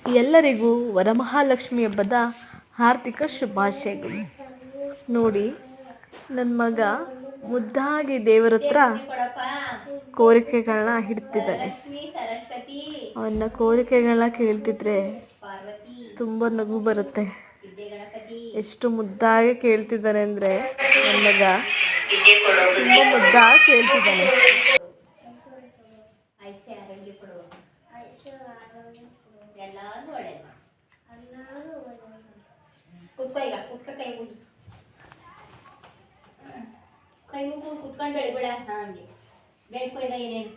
ಎಲ್ಲರಿಗೂ ವರಮಹಾಲಕ್ಷ್ಮಿ ಹಬ್ಬದ ಆರ್ಥಿಕ ಶುಭಾಶಯಗಳು. ನೋಡಿ, ನನ್ನ ಮಗ ಮುದ್ದಾಗಿ ದೇವರ ಹತ್ರ ಕೋರಿಕೆಗಳನ್ನ ಇಡ್ತಿದ್ದಾನೆ. ಅವನ್ನ ಕೋರಿಕೆಗಳನ್ನ ಕೇಳ್ತಿದ್ರೆ ತುಂಬ ನಗು ಬರುತ್ತೆ. ಎಷ್ಟು ಮುದ್ದಾಗಿ ಕೇಳ್ತಿದ್ದಾನೆ ಅಂದರೆ ನನ್ನ ಮಗ ತುಂಬ ಮುದ್ದಾಗಿ ಕೇಳ್ತಿದ್ದಾನೆ. ಕೈ ಮುಗು ಕುತ್ಕೊಂಡು ಬೆಳಿಬೇಡ ಹಂಗೆ ಬೇಡ್ಕೊ. ಈಗ ಏನೇನು